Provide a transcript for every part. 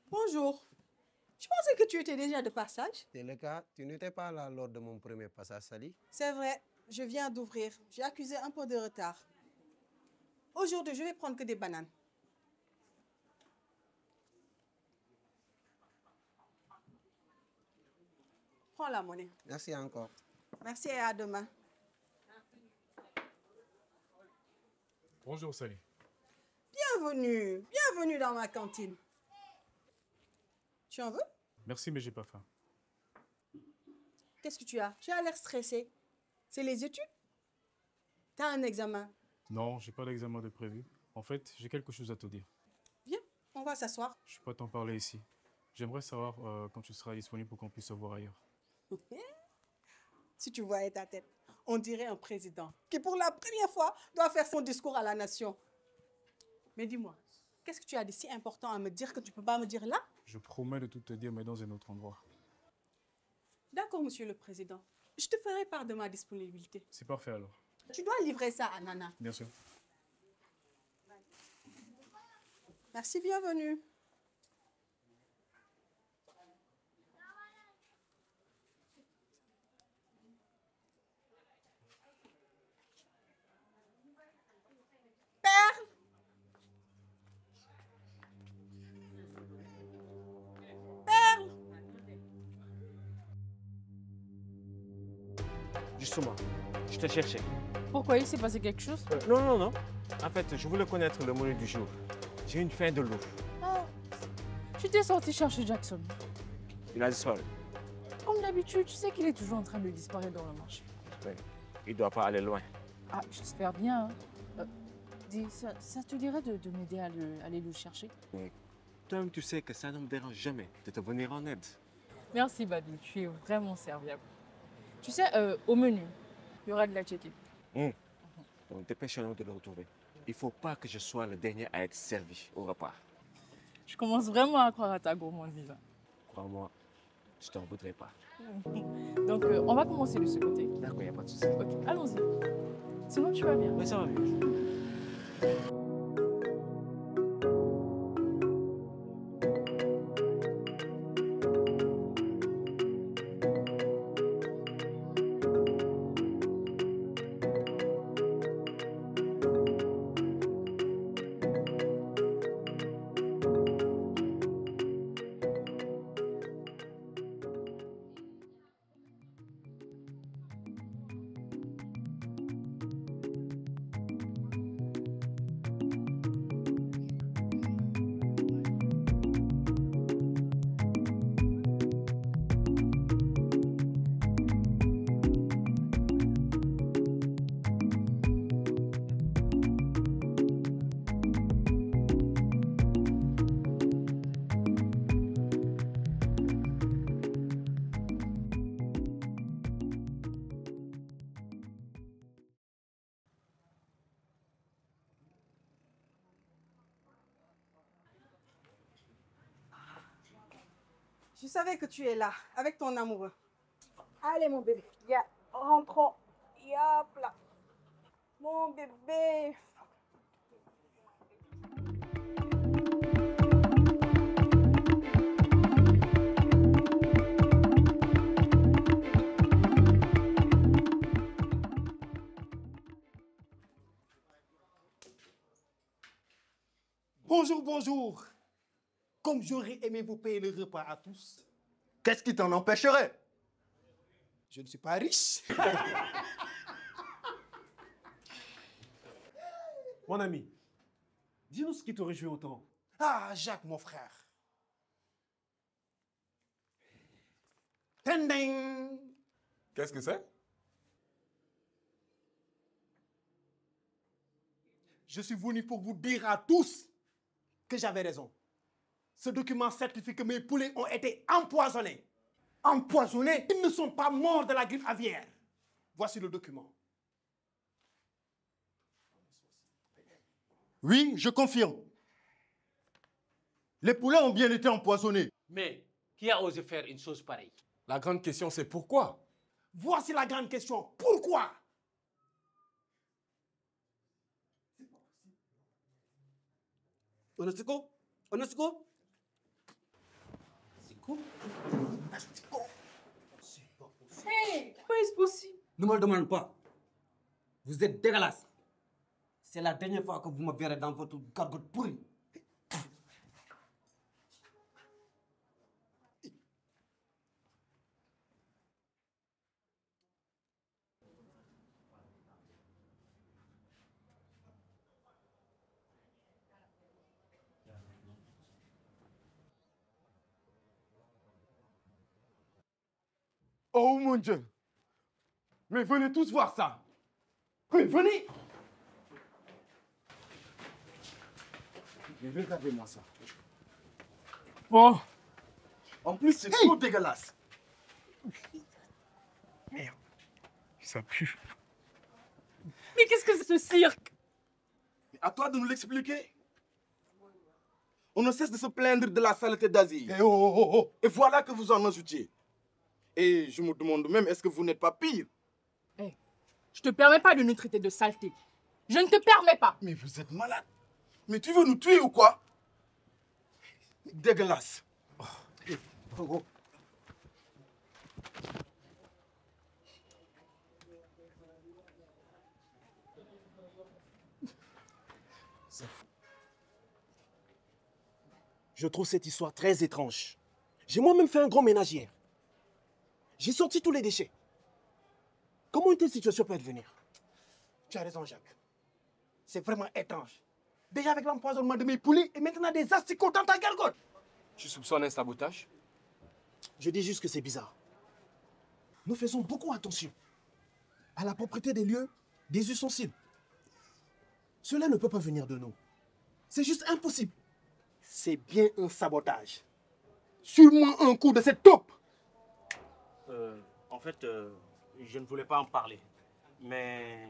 Bonjour. Je pensais que tu étais déjà de passage. C'est le cas. Tu n'étais pas là lors de mon premier passage, Sally. C'est vrai, je viens d'ouvrir. J'ai accusé un peu de retard. Aujourd'hui, je vais prendre que des bananes. Prends la monnaie. Merci encore. Merci et à demain. Bonjour, Sally. Bienvenue, bienvenue dans ma cantine. Tu en veux? Merci, mais j'ai pas faim. Qu'est-ce que tu as? Tu as l'air stressé. C'est les études? T'as un examen. Non, j'ai pas d'examen de prévu. En fait, j'ai quelque chose à te dire. Viens, on va s'asseoir. Je peux pas t'en parler ici. J'aimerais savoir quand tu seras disponible pour qu'on puisse se voir ailleurs. Si tu voyais ta tête, on dirait un président qui, pour la première fois, doit faire son discours à la nation. Mais dis-moi, qu'est-ce que tu as de si important à me dire que tu ne peux pas me dire là? Je promets de tout te dire, mais dans un autre endroit. D'accord, monsieur le président. Je te ferai part de ma disponibilité. C'est parfait alors. Tu dois livrer ça à Nana. Bien sûr. Merci, bienvenue. Perle! Perle! Justement, je te cherchais. Pourquoi il s'est passé quelque chose? Non. En fait, je voulais connaître le menu du jour. J'ai une faim de loup. Ah, tu t'es sorti chercher Jackson. Il a disparu. Comme d'habitude, tu sais qu'il est toujours en train de disparaître dans le marché. Oui. Il doit pas aller loin. Ah, j'espère bien. Dis, ça te dirait de m'aider à aller le chercher? Mais toi-même, tu sais que ça ne me dérange jamais de te venir en aide. Merci, Babi. Tu es vraiment serviable. Tu sais, au menu, il y aura de la tchétine. Donc, dépêchons-nous de le retrouver. Il ne faut pas que je sois le dernier à être servi au repas. Je commence vraiment à croire à ta gourmandise. Crois-moi, je t'en voudrais pas. Donc, on va commencer de ce côté. D'accord, il n'y a pas de souci. Ok, allons-y. Sinon, tu vas bien. Mais ça va mieux. Je savais que tu es là, avec ton amoureux. Allez, mon bébé, viens, rentrons. Yop là. Mon bébé. Bonjour, bonjour. Comme j'aurais aimé vous payer le repas à tous, qu'est-ce qui t'en empêcherait? Je ne suis pas riche. Mon ami, dis-nous ce qui te réjouit autant. Ah, Jacques, mon frère. Tending. Qu'est-ce que c'est? Je suis venu pour vous dire à tous que j'avais raison. Ce document certifie que mes poulets ont été empoisonnés. Empoisonnés? Ils ne sont pas morts de la grippe aviaire. Voici le document. Oui, je confirme. Les poulets ont bien été empoisonnés. Mais qui a osé faire une chose pareille? La grande question, c'est pourquoi? Voici la grande question. Pourquoi? Onosiko, Hey, comment est-ce possible? Ne me le demande pas. Vous êtes dégueulasse. C'est la dernière fois que vous me verrez dans votre gargote pourrie. Oh mon Dieu! Mais venez tous voir ça! Mais venez! Mais regardez-moi ça. Oh! En plus, c'est trop dégueulasse. Merde. Ça pue. Mais qu'est-ce que c'est ce cirque? À toi de nous l'expliquer. On ne cesse de se plaindre de la saleté d'Asie. Et voilà que vous en ajoutiez. Et je me demande même, est-ce que vous n'êtes pas pire? Hey, je te permets pas de nous traiter de saleté. Je ne te permets pas. Mais vous êtes malade. Mais tu veux nous tuer ou quoi? Dégueulasse. Je trouve cette histoire très étrange. J'ai moi-même fait un grand ménage hier. J'ai sorti tous les déchets. Comment une telle situation peut advenir? Tu as raison, Jacques. C'est vraiment étrange. Déjà avec l'empoisonnement de mes poulets et maintenant des asticots dans ta gargote. Tu soupçonnes un sabotage? Je dis juste que c'est bizarre. Nous faisons beaucoup attention à la propreté des lieux, des ustensiles. Cela ne peut pas venir de nous. C'est juste impossible. C'est bien un sabotage. Sûrement un coup de cette taupe. En fait, je ne voulais pas en parler. Mais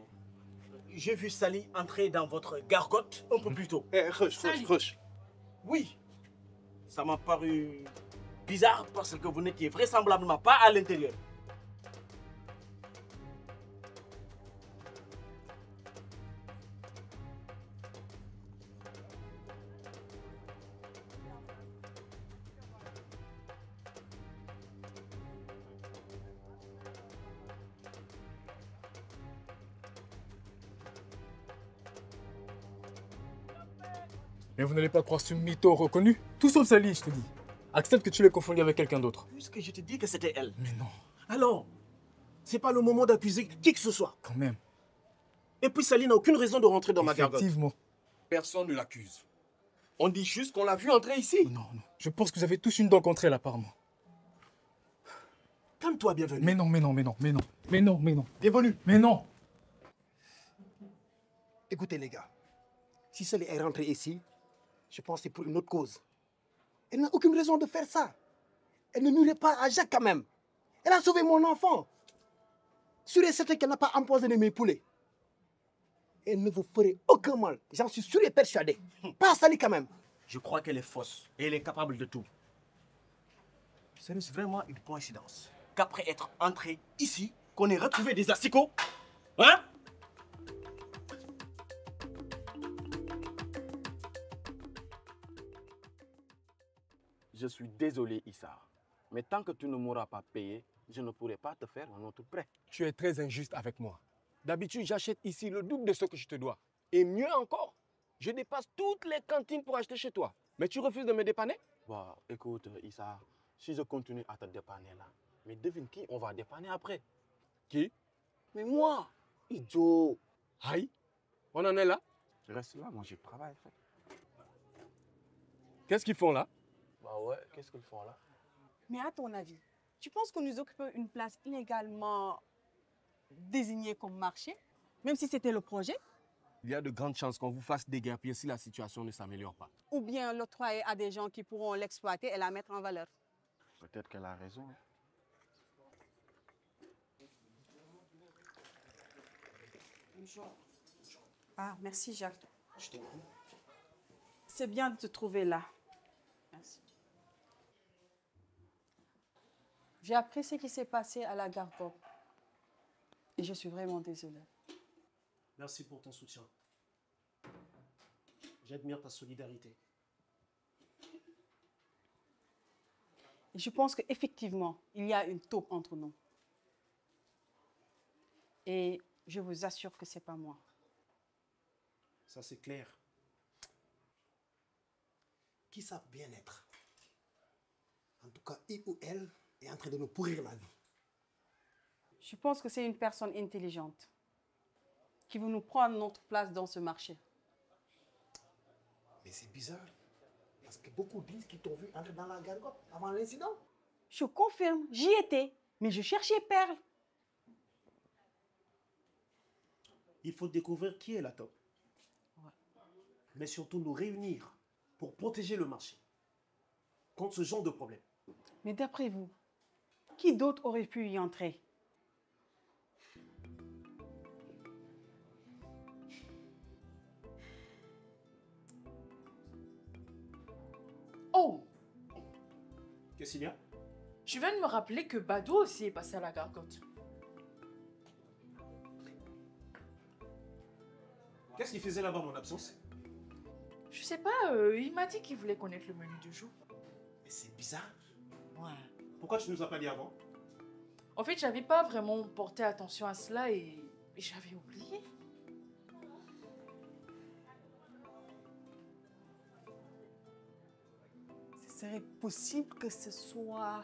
j'ai vu Sally entrer dans votre gargote un peu plus tôt. Rush. Oui, ça m'a paru bizarre parce que vous n'étiez vraisemblablement pas à l'intérieur. Mais vous n'allez pas croire ce mytho reconnu? Tout sauf Sally, je te dis. Accepte que tu l'aies confondu avec quelqu'un d'autre. Puisque je te dis que c'était elle. Mais non, Alors, c'est pas le moment d'accuser qui que ce soit. quand même. Et puis Sally n'a aucune raison de rentrer dans ma gargote. Effectivement. Personne ne l'accuse. On dit juste qu'on l'a vu entrer ici. Non. Je pense que vous avez tous une dent contre elle, apparemment. Calme-toi, bienvenue. Mais non. Bienvenue. Mais non. Écoutez les gars, si Sally est rentrée ici, je pense que c'est pour une autre cause. Elle n'a aucune raison de faire ça. Elle ne nuirait pas à Jacques quand même. Elle a sauvé mon enfant. Sûr et certain qu'elle n'a pas empoisonné mes poulets. Elle ne vous ferait aucun mal. J'en suis sûr et persuadé. Pas Sally quand même. Je crois qu'elle est fausse et elle est capable de tout. Serait-ce vraiment une coïncidence qu'après être entré ici, qu'on ait retrouvé des asticots? Hein? Je suis désolé, Issa. Mais tant que tu ne m'auras pas payé, je ne pourrai pas te faire un autre prêt. Tu es très injuste avec moi. D'habitude, j'achète ici le double de ce que je te dois. Et mieux encore, je dépasse toutes les cantines pour acheter chez toi. Mais tu refuses de me dépanner? Bah, écoute, Issa, si je continue à te dépanner là, mais devine qui on va dépanner après? Qui? Mais moi, idiot. Aïe, on en est là? Reste là, moi je travaille. Qu'est-ce qu'ils font là? Bah ouais, qu'est-ce qu'ils font là? Mais à ton avis, tu penses que nous occupons une place illégalement désignée comme marché, même si c'était le projet, Il y a de grandes chances qu'on vous fasse déguerpir si la situation ne s'améliore pas. ou bien l'octroyer à des gens qui pourront l'exploiter et la mettre en valeur? Peut-être qu'elle a raison. Ah, merci Jacques. C'est bien de te trouver là. Merci. J'ai appris ce qui s'est passé à la gargote. Et je suis vraiment désolée. Merci pour ton soutien. J'admire ta solidarité. Et je pense qu'effectivement, il y a une taupe entre nous. Et je vous assure que ce n'est pas moi. Ça, c'est clair. Qui savent bien être. En tout cas, il ou elle est en train de nous pourrir la vie. Je pense que c'est une personne intelligente qui veut nous prendre notre place dans ce marché. Mais c'est bizarre. Parce que beaucoup disent qu'ils t'ont vu entrer dans la gargote avant l'incident. Je confirme, j'y étais, mais je cherchais Perle. Il faut découvrir qui est la taupe. Mais surtout nous réunir pour protéger le marché contre ce genre de problème. Mais d'après vous, qui d'autre aurait pu y entrer? Oh, Qu'est-ce qu'il y a? je viens de me rappeler que Bado aussi est passé à la gargote. Qu'est-ce qu'il faisait là-bas en mon absence? Je sais pas, il m'a dit qu'il voulait connaître le menu du jour. Mais c'est bizarre. Ouais. Pourquoi tu nous as pas dit avant? En fait, j'avais pas vraiment porté attention à cela et j'avais oublié. Ce serait possible que ce soit